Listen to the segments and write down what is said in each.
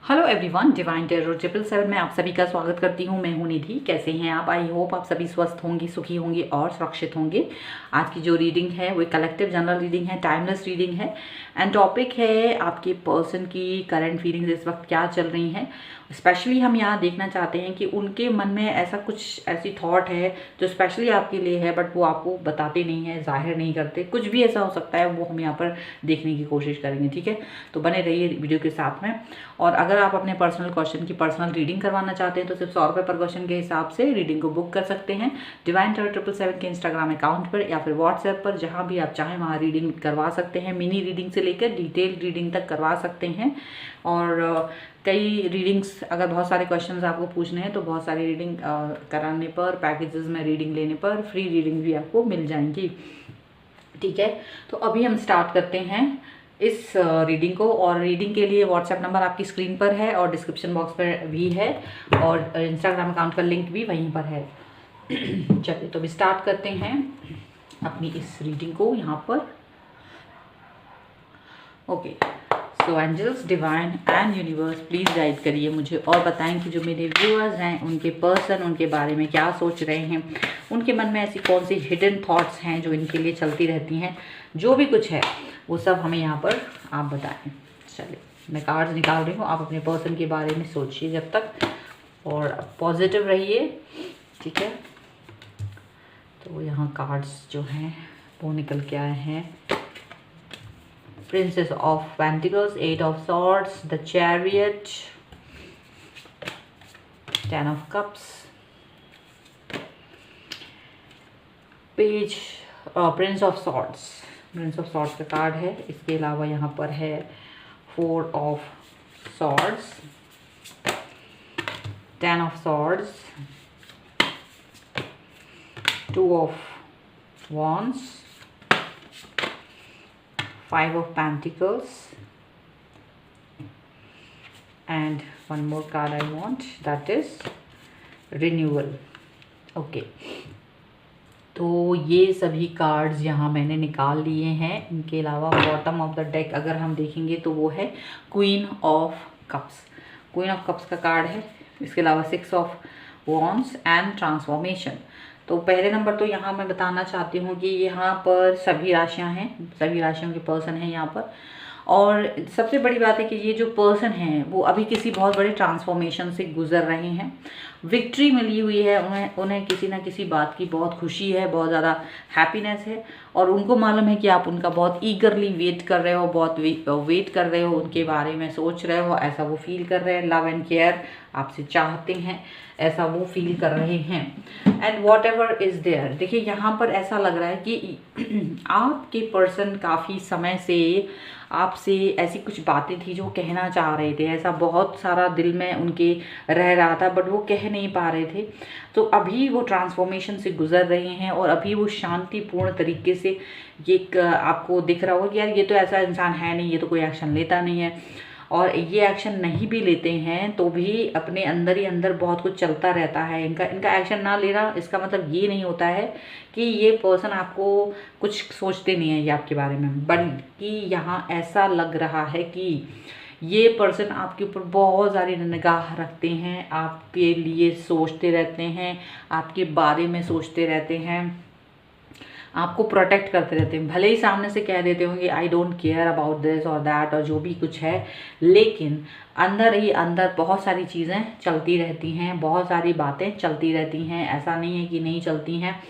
Hello everyone, divine tarot 777 में आप सभी का स्वागत करती हूँ। मैं हूँ निधि। कैसे हैं आप? आई होप आप सभी स्वस्थ होंगे, सुखी होंगे और सुरक्षित होंगे। आज की जो रीडिंग है वो कलेक्टिव जनरल रीडिंग है, टाइमलेस रीडिंग है एंड टॉपिक है आपके पर्सन की करंट फीलिंग्स इस वक्त क्या चल रही हैं। स्पेशली हम यहाँ देखना चाहते हैं कि उनके मन में ऐसा कुछ ऐसी थॉट है जो स्पेशली आपके लिए है, बट वो आपको बताते नहीं है, जाहिर नहीं करते। कुछ भी ऐसा हो सकता है, वो हम यहाँ पर देखने की कोशिश करेंगे। ठीक है, तो बने रहिए वीडियो के साथ में। और अगर आप अपने पर्सनल क्वेश्चन की पर्सनल रीडिंग करवाना चाहते हैं तो सिर्फ 100 रुपये पर क्वेश्चन के हिसाब से रीडिंग को बुक कर सकते हैं डिवाइन टेरो 777 के इंस्टाग्राम अकाउंट पर या फिर व्हाट्सएप पर, जहां भी आप चाहें वहां रीडिंग करवा सकते हैं। मिनी रीडिंग से लेकर डिटेल रीडिंग तक करवा सकते हैं। और कई रीडिंग्स, अगर बहुत सारे क्वेश्चंस आपको पूछने हैं तो बहुत सारी रीडिंग कराने पर, पैकेजेस में रीडिंग लेने पर फ्री रीडिंग भी आपको मिल जाएंगी। ठीक है, तो अभी हम स्टार्ट करते हैं इस रीडिंग को। और रीडिंग के लिए व्हाट्सएप नंबर आपकी स्क्रीन पर है और डिस्क्रिप्शन बॉक्स पर भी है, और इंस्टाग्राम अकाउंट का लिंक भी वहीं पर है। चलिए, तो अभी स्टार्ट करते हैं अपनी इस रीडिंग को यहाँ पर। Okay, so angels, divine and universe, please guide करिए मुझे और बताएं कि जो मेरे व्यूअर्स हैं उनके पर्सन उनके बारे में क्या सोच रहे हैं। उनके मन में ऐसी कौन सी हिडन थॉट्स हैं जो इनके लिए चलती रहती हैं। जो भी कुछ है वो सब हमें यहाँ पर आप बताएं। चलिए, मैं कार्ड्स निकाल रही हूँ। आप अपने पर्सन के बारे में सोचिए जब तक, और पॉजिटिव रहिए। ठीक है, तो यहाँ कार्ड्स जो हैं वो निकल के आए हैं। Princess of Pentacles, 8 of Swords, the Chariot, 10 of Cups, Page, Prince of Swords, Prince of Swords का कार्ड है। इसके अलावा यहाँ पर है 4 of Swords, 10 of Swords, 2 of Wands, 5 of Pentacles, and one more card I want, that is Renewal. Okay, तो ये सभी कार्ड्स यहाँ मैंने निकाल लिए हैं। इनके अलावा बॉटम ऑफ द डेक अगर हम देखेंगे तो वो है queen of cups. Queen of cups का कार्ड है। इसके अलावा 6 ऑफ वॉन्ड्स एंड ट्रांसफॉर्मेशन। तो पहले नंबर तो यहाँ मैं बताना चाहती हूँ कि यहाँ पर सभी राशियाँ हैं, सभी राशियों के पर्सन हैं यहाँ पर। और सबसे बड़ी बात है कि ये जो पर्सन हैं वो अभी किसी बहुत बड़े ट्रांसफॉर्मेशन से गुजर रहे हैं। विक्ट्री मिली हुई है उन्हें किसी ना किसी बात की बहुत खुशी है, बहुत ज़्यादा हैप्पीनेस है। और उनको मालूम है कि आप उनका बहुत ईगरली वेट कर रहे हो, बहुत वेट कर रहे हो, उनके बारे में सोच रहे हो, ऐसा वो फील कर रहे हैं। लव एंड केयर आपसे चाहते हैं, ऐसा वो फील कर रहे हैं। And whatever is there, देखिए यहाँ पर ऐसा लग रहा है कि आपके पर्सन काफ़ी समय से आपसे ऐसी कुछ बातें थी जो कहना चाह रहे थे। ऐसा बहुत सारा दिल में उनके रह रहा था, बट वो कह नहीं पा रहे थे। तो अभी वो ट्रांसफॉर्मेशन से गुजर रहे हैं और अभी वो शांतिपूर्ण तरीके से ये आपको दिख रहा होगा कि यार ये तो ऐसा इंसान है नहीं, ये तो कोई एक्शन लेता नहीं है। और ये एक्शन नहीं भी लेते हैं तो भी अपने अंदर ही अंदर बहुत कुछ चलता रहता है। इनका एक्शन ना लेना इसका मतलब ये नहीं होता है कि ये पर्सन आपको कुछ सोचते नहीं है ये आपके बारे में, बल्कि यहाँ ऐसा लग रहा है कि ये पर्सन आपके ऊपर बहुत सारी निगाह रखते हैं, आपके लिए सोचते रहते हैं, आपके बारे में सोचते रहते हैं, आपको प्रोटेक्ट करते रहते हैं। भले ही सामने से कह देते होंगे I don't care about this और दैट और जो भी कुछ है, लेकिन अंदर ही अंदर बहुत सारी चीज़ें चलती रहती हैं, बहुत सारी बातें चलती रहती हैं। ऐसा नहीं है कि नहीं चलती हैं,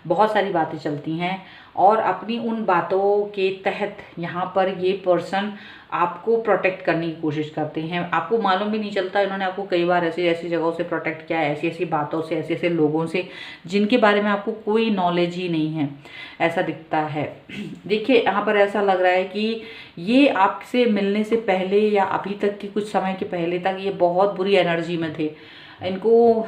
बहुत सारी बातें चलती हैं। और अपनी उन बातों के तहत यहाँ पर ये पर्सन आपको प्रोटेक्ट करने की कोशिश करते हैं। आपको मालूम भी नहीं चलता, इन्होंने आपको कई बार ऐसी ऐसी जगहों से प्रोटेक्ट किया है, ऐसी ऐसी बातों से, ऐसे ऐसे लोगों से जिनके बारे में आपको कोई नॉलेज ही नहीं है, ऐसा दिखता है। देखिए यहाँ पर ऐसा लग रहा है कि ये आपसे मिलने से पहले या अभी तक के कुछ समय के पहले तक ये बहुत बुरी एनर्जी में थे। इनको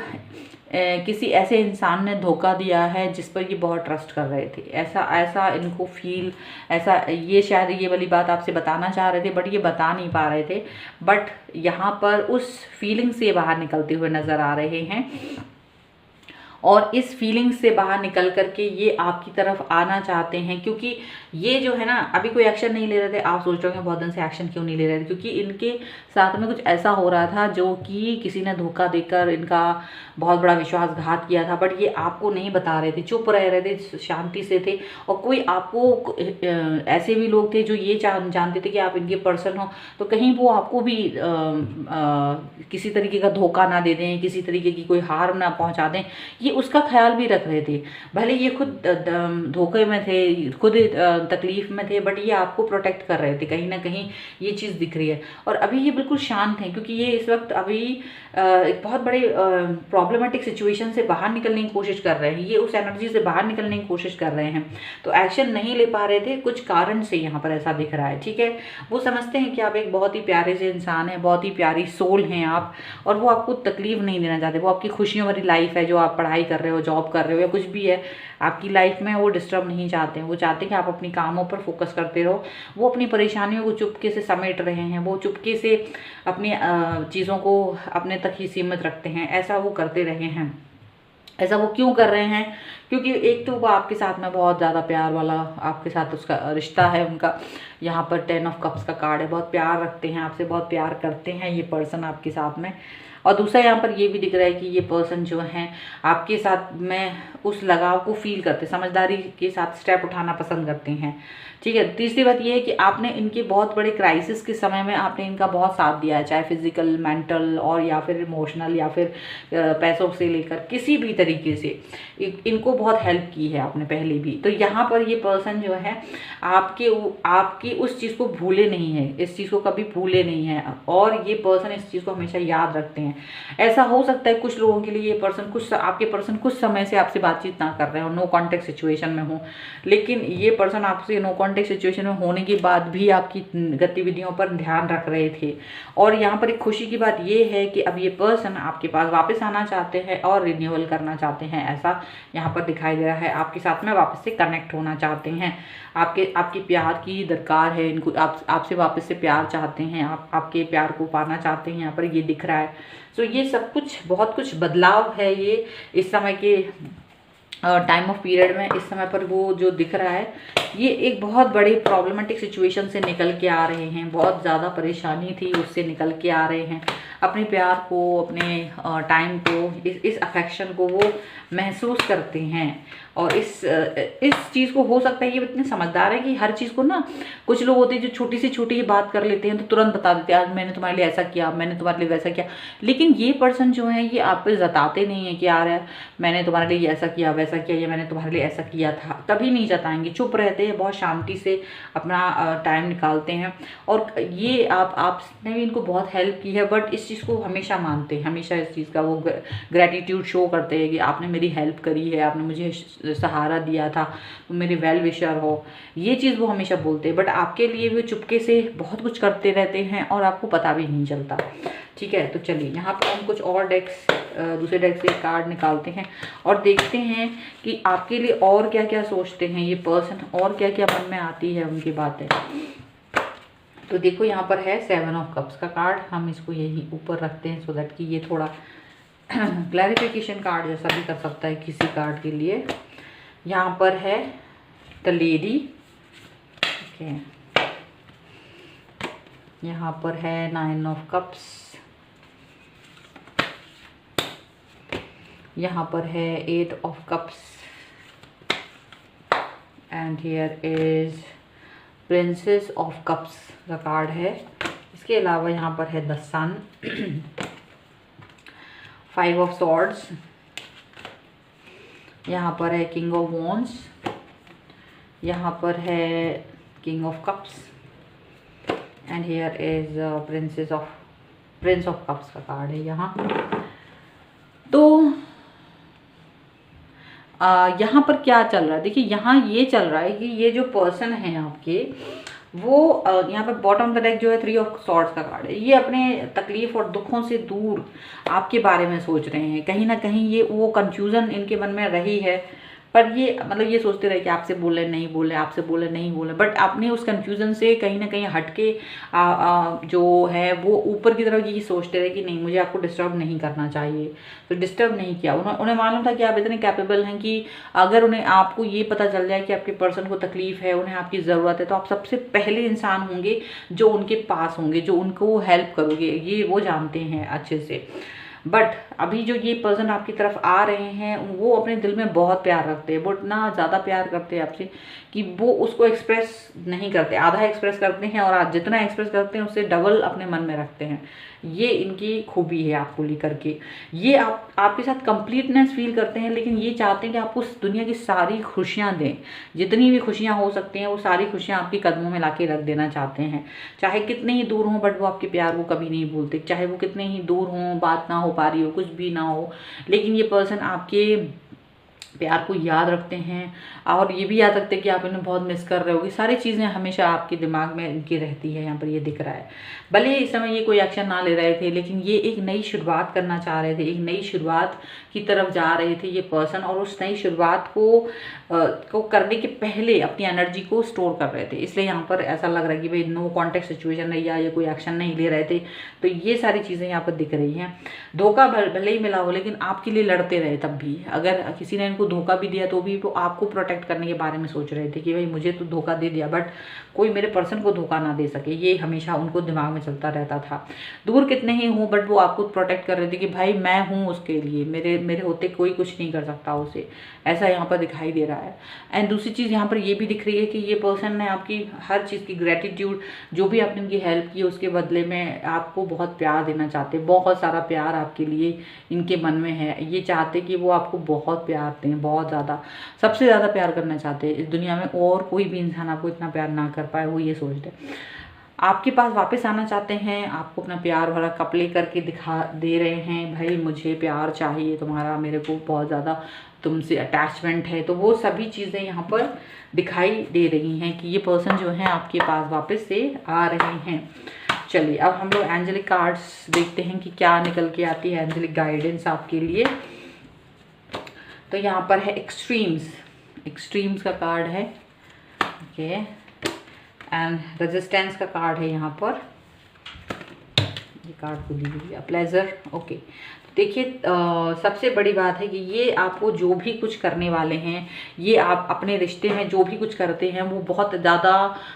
किसी ऐसे इंसान ने धोखा दिया है जिस पर ये बहुत ट्रस्ट कर रहे थे। ऐसा इनको फील, ऐसा ये शायद ये वाली बात आपसे बताना चाह रहे थे बट ये बता नहीं पा रहे थे। बट यहाँ पर उस फीलिंग से बाहर निकलते हुए नज़र आ रहे हैं। और इस फीलिंग से बाहर निकल करके ये आपकी तरफ आना चाहते हैं, क्योंकि ये जो है ना अभी कोई एक्शन नहीं ले रहे थे। आप सोच रहे होंगे बहुत दिन से एक्शन क्यों नहीं ले रहे थे, क्योंकि इनके साथ में कुछ ऐसा हो रहा था जो कि किसी ने धोखा देकर इनका बहुत बड़ा विश्वासघात किया था, बट ये आपको नहीं बता रहे थे, चुप रह रहे थे, शांति से थे। और कोई आपको ऐसे भी लोग थे जो ये जानते थे कि आप इनके पर्सन हो, तो कहीं वो आपको भी किसी तरीके का धोखा ना दे दें, किसी तरीके की कोई हार्म ना पहुंचा दें, ये उसका ख्याल भी रख रहे थे। भले ये खुद धोखे में थे, खुद तकलीफ में थे, बट ये आपको प्रोटेक्ट कर रहे थे, कहीं ना कहीं ये चीज़ दिख रही है। और अभी ये बिल्कुल शांत हैं, क्योंकि ये इस वक्त अभी एक बहुत बड़े प्रॉब्लमेटिक सिचुएशन से बाहर निकलने की कोशिश कर रहे हैं, ये उस एनर्जी से बाहर निकलने की कोशिश कर रहे हैं। तो एक्शन नहीं ले पा रहे थे कुछ कारण से, यहाँ पर ऐसा दिख रहा है, ठीक है। वो समझते हैं कि आप एक बहुत ही प्यारे से इंसान हैं, बहुत ही प्यारी सोल हैं आप, और वो आपको तकलीफ नहीं देना चाहते। वो आपकी खुशियों भरी लाइफ है, जो आप पढ़ाई कर रहे हो, जॉब कर रहे हो या कुछ भी है आपकी लाइफ में, वो डिस्टर्ब नहीं चाहते हैं। वो चाहते हैं कि आप अपनी कामों पर फोकस करते रहो। वो अपनी परेशानियों को चुपके से समेट रहे हैं, वो चुपके से अपनी चीज़ों को अपने तक ही सीमित रखते हैं, ऐसा वो करते रहे हैं। ऐसा वो क्यों कर रहे हैं? क्योंकि एक तो वो आपके साथ में बहुत ज़्यादा प्यार वाला आपके साथ उसका रिश्ता है उनका। यहाँ पर 10 ऑफ कप्स का कार्ड है, बहुत प्यार रखते हैं आपसे, बहुत प्यार करते हैं ये पर्सन आपके साथ में। और दूसरा यहाँ पर ये भी दिख रहा है कि ये पर्सन जो है आपके साथ में उस लगाव को फील करते, समझदारी के साथ स्टेप उठाना पसंद करते हैं, ठीक है। तीसरी बात ये है कि आपने इनके बहुत बड़े क्राइसिस के समय में आपने इनका बहुत साथ दिया है, चाहे फिजिकल, मेंटल और या फिर इमोशनल या फिर पैसों से लेकर किसी भी तरीके से इनको बहुत हेल्प की है आपने पहले भी। तो यहाँ पर ये पर्सन जो है आपकी उस चीज़ को भूले नहीं है, इस चीज़ को कभी भूले नहीं है, और ये पर्सन इस चीज़ को हमेशा याद रखते हैं। ऐसा हो सकता है कुछ लोगों के लिए ये पर्सन आपके पर्सन कुछ समय से आपसे बातचीत ना कर रहे हो, नो कॉन्टेक्ट सिचुएशन में हो, लेकिन ये पर्सन आपसे नो कॉन्टेक्ट सिचुएशन में होने के बाद भी आपकी गतिविधियों पर ध्यान रख रहे थे। और यहाँ पर एक खुशी की बात ये है कि अब ये पर्सन आपके पास वापस आना चाहते हैं और रिन्यूअल करना चाहते हैं, ऐसा यहाँ पर दिखाई दे रहा है। आपके साथ में वापस से कनेक्ट होना चाहते हैं, आपके प्यार की दरकार है इनको, आपसे वापस से प्यार चाहते हैं, आपके प्यार को पाना चाहते हैं, यहाँ पर ये दिख रहा है। सो ये सब कुछ बहुत कुछ बदलाव है ये इस समय के टाइम ऑफ पीरियड में। इस समय पर वो जो दिख रहा है ये एक बहुत बड़ी प्रॉब्लमेटिक सिचुएशन से निकल के आ रहे हैं, बहुत ज़्यादा परेशानी थी उससे निकल के आ रहे हैं, अपने प्यार को, अपने टाइम को, इस अफेक्शन को वो महसूस करते हैं। और इस चीज़ को हो सकता है ये इतने समझदार है कि हर चीज़ को ना, कुछ लोग होते हैं जो छोटी से छोटी बात कर लेते हैं तो तुरंत बता देते हैं आज मैंने तुम्हारे लिए ऐसा किया, मैंने तुम्हारे लिए वैसा किया, लेकिन ये पर्सन जो है ये आप पे जताते नहीं है कि यार मैंने तुम्हारे लिए ऐसा किया वैसा किया, या मैंने तुम्हारे लिए ऐसा किया था, कभी नहीं जताएंगे, चुप रहते हैं, बहुत शांति से अपना टाइम निकालते हैं। और ये आपने भी इनको बहुत हेल्प की है, बट इस चीज़ को हमेशा मानते हैं, हमेशा इस चीज़ का वो ग्रेटिट्यूड शो करते हैं कि आपने मेरी हेल्प करी है, आपने मुझे सहारा दिया था, तुम मेरे वेल विशर हो, ये चीज़ वो हमेशा बोलते हैं। बट आपके लिए वो चुपके से बहुत कुछ करते रहते हैं और आपको पता भी नहीं चलता, ठीक है। तो चलिए यहाँ पर हम कुछ और दूसरे डेक से कार्ड निकालते हैं और देखते हैं कि आपके लिए और क्या क्या सोचते हैं ये पर्सन, और क्या क्या मन में आती है उनकी बातें। तो देखो यहाँ पर है 7 ऑफ कप्स का कार्ड, हम इसको यही ऊपर रखते हैं सो दैट कि ये थोड़ा क्लैरिफिकेशन कार्ड जैसा भी कर सकता है किसी कार्ड के लिए। यहाँ पर है द लेडी, ओके, यहाँ पर है 9 ऑफ कप्स, यहाँ पर है 8 of cups, and here is princess of cups का कार्ड है। इसके अलावा यहाँ पर है द सन, 5 ऑफ सॉर्ड्स, यहाँ पर है किंग ऑफ वॉन्ड्स, यहाँ पर है king of cups, and here is Prince of cups का कार्ड है यहाँ। तो यहाँ पर क्या चल रहा है, देखिए यहाँ ये चल रहा है कि ये जो पर्सन है आपके, वो यहाँ पर बॉटम ऑफ द डेक जो है 3 ऑफ सॉर्ड्स का कार्ड है, ये अपने तकलीफ और दुखों से दूर आपके बारे में सोच रहे हैं। कहीं ना कहीं ये वो कंफ्यूजन इनके मन में रही है, पर ये मतलब ये सोचते रहे कि आपसे बोले नहीं बोले, आपसे बोले नहीं बोले, बट आपने उस कन्फ्यूज़न से कहीं ना कहीं हट के जो है वो ऊपर की तरफ ये सोचते रहे कि नहीं, मुझे आपको डिस्टर्ब नहीं करना चाहिए, तो डिस्टर्ब नहीं किया। उन्हें मालूम था कि आप इतने कैपेबल हैं कि अगर उन्हें आपको ये पता चल जाए कि आपके पर्सन को तकलीफ़ है, उन्हें आपकी ज़रूरत है, तो आप सबसे पहले इंसान होंगे जो उनके पास होंगे, जो उनको हेल्प करोगे, ये वो जानते हैं अच्छे से। बट अभी जो ये पर्सन आपकी तरफ आ रहे हैं वो अपने दिल में बहुत प्यार रखते हैं, वो इतना ज़्यादा प्यार करते हैं आपसे कि वो उसको एक्सप्रेस नहीं करते, आधा एक्सप्रेस करते हैं और आज जितना एक्सप्रेस करते हैं उससे डबल अपने मन में रखते हैं। ये इनकी खूबी है आपको लेकर के। ये आपके साथ कंप्लीटनेस फील करते हैं, लेकिन ये चाहते हैं कि आपको उस दुनिया की सारी खुशियाँ दें, जितनी भी खुशियाँ हो सकती हैं वो सारी खुशियाँ आपके कदमों में लाके रख देना चाहते हैं। चाहे कितने ही दूर हों, बट वो आपके प्यार को कभी नहीं भूलते। चाहे वो कितने ही दूर हों, बात ना हो पा रही हो, कुछ भी ना हो, लेकिन ये पर्सन आपके प्यार को याद रखते हैं और ये भी याद रखते हैं कि आप इन्हें बहुत मिस कर रहे होगे। सारी चीज़ें हमेशा आपके दिमाग में इनकी रहती है। यहाँ पर ये दिख रहा है, भले ही इस समय ये कोई एक्शन ना ले रहे थे, लेकिन ये एक नई शुरुआत करना चाह रहे थे, एक नई शुरुआत की तरफ जा रहे थे ये पर्सन, और उस नई शुरुआत को करने के पहले अपनी एनर्जी को स्टोर कर रहे थे। इसलिए यहाँ पर ऐसा लग रहा है कि भाई नो कॉन्टेक्ट सिचुएशन है, या ये कोई एक्शन नहीं ले रहे थे, तो ये सारी चीज़ें यहाँ पर दिख रही हैं। धोखा भले ही मिला हो, लेकिन आपके लिए लड़ते रहे तब भी। अगर किसी ने इनको धोखा भी दिया तो भी वो आपको प्रोटेक्ट करने के बारे में सोच रहे थे कि भाई मुझे तो धोखा दे दिया, बट कोई मेरे पर्सन को धोखा ना दे सके, ये हमेशा उनको दिमाग में चलता रहता था। दूर कितने ही हों, बट वो आपको प्रोटेक्ट कर रहे थे कि भाई मैं हूँ उसके लिए, मेरे होते कोई कुछ नहीं कर सकता उसे, ऐसा यहाँ पर दिखाई दे रहा है। एंड दूसरी चीज़ यहाँ पर ये भी दिख रही है कि ये पर्सन ने आपकी हर चीज़ की ग्रेटिट्यूड, जो भी आपने उनकी हेल्प की उसके बदले में आपको बहुत प्यार देना चाहते, बहुत सारा प्यार आपके लिए इनके मन में है। ये चाहते कि वो आपको बहुत प्यार दें, बहुत ज़्यादा, सबसे ज़्यादा प्यार करना चाहते हैं। इस दुनिया में और कोई भी इंसान आपको इतना प्यार ना कर पाए, वो ये सोचते। आपके पास वापस आना चाहते हैं, आपको अपना प्यार भरा कप ले करके दिखा दे रहे हैं, भाई मुझे प्यार चाहिए तुम्हारा, मेरे को बहुत ज़्यादा तुमसे अटैचमेंट है। तो वो सभी चीज़ें यहाँ पर दिखाई दे रही हैं कि ये पर्सन जो है आपके पास वापस से आ रहे हैं। चलिए अब हम लोग एंजेलिक कार्ड्स देखते हैं कि क्या निकल के आती है एंजेलिक गाइडेंस आपके लिए। तो यहाँ पर है एक्सट्रीम्स का कार्ड है, ओके, एंड रेजिस्टेंस का कार्ड है यहाँ पर, ये कार्ड को दी हुई है, प्लेजर, ओके। देखिए सबसे बड़ी बात है कि ये आपको जो भी कुछ करने वाले हैं, ये आप अपने रिश्ते में जो भी कुछ करते हैं वो बहुत ज़्यादा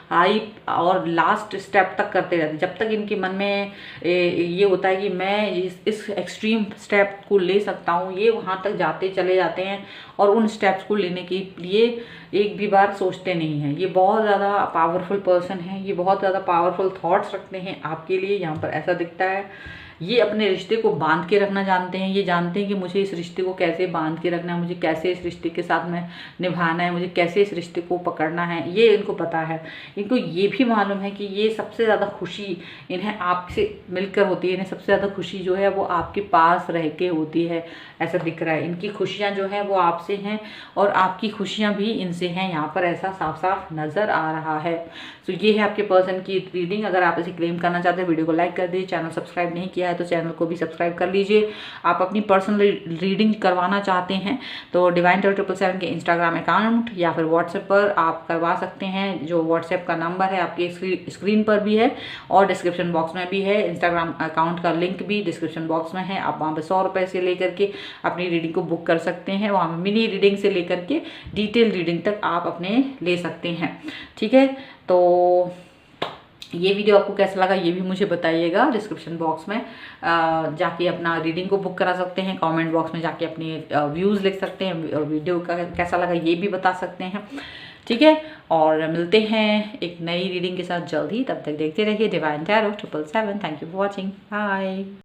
हाई और लास्ट स्टेप तक करते रहते हैं। जब तक इनके मन में ये होता है कि मैं इस एक्सट्रीम स्टेप को ले सकता हूँ, ये वहाँ तक चले जाते हैं और उन स्टेप्स को लेने के लिए एक भी बार सोचते नहीं हैं। ये बहुत ज़्यादा पावरफुल पर्सन है, ये बहुत ज़्यादा पावरफुल थॉट्स रखते हैं आपके लिए, यहाँ पर ऐसा दिखता है। ये अपने रिश्ते को बांध के रखना जानते हैं, ये जानते हैं कि मुझे इस रिश्ते को कैसे बांध के रखना है, मुझे कैसे इस रिश्ते के साथ में निभाना है, मुझे कैसे इस रिश्ते को पकड़ना है, ये इनको पता है। इनको ये भी मालूम है कि ये सबसे ज़्यादा खुशी इन्हें आपसे मिलकर होती है, इन्हें सबसे ज़्यादा खुशी जो है वो आपके पास रह के होती है, ऐसा दिख रहा है। इनकी खुशियाँ जो हैं वो आपसे हैं और आपकी खुशियाँ भी इनसे हैं, यहाँ पर ऐसा साफ साफ नज़र आ रहा है। तो ये है आपके पर्सन की रीडिंग। अगर आप इसे क्लेम करना चाहते हैं वीडियो को लाइक कर दीजिए, चैनल सब्सक्राइब नहीं किया है तो चैनल को भी सब्सक्राइब कर लीजिए। आप अपनी पर्सनल रीडिंग करवाना चाहते हैं तो डिवाइन टैरो 777 के इंस्टाग्राम अकाउंट या फिर व्हाट्सएप पर आप करवा सकते हैं। जो व्हाट्सएप का नंबर है आपके स्क्रीन पर भी है और डिस्क्रिप्शन बॉक्स में भी है। इंस्टाग्राम अकाउंट का लिंक भी डिस्क्रिप्शन बॉक्स में है। आप वहाँ पर 100 रुपये से लेकर के अपनी रीडिंग को बुक कर सकते हैं। वहाँ पर मिनी रीडिंग से लेकर के डिटेल रीडिंग तक आप अपने ले सकते हैं, ठीक है। तो ये वीडियो आपको कैसा लगा ये भी मुझे बताइएगा। डिस्क्रिप्शन बॉक्स में जाके अपना रीडिंग को बुक करा सकते हैं, कमेंट बॉक्स में जाके अपने व्यूज़ लिख सकते हैं और वीडियो का कैसा लगा ये भी बता सकते हैं, ठीक है। और मिलते हैं एक नई रीडिंग के साथ जल्द ही, तब तक देखते रहिए divine tarot 777। Thank you for watching, bye.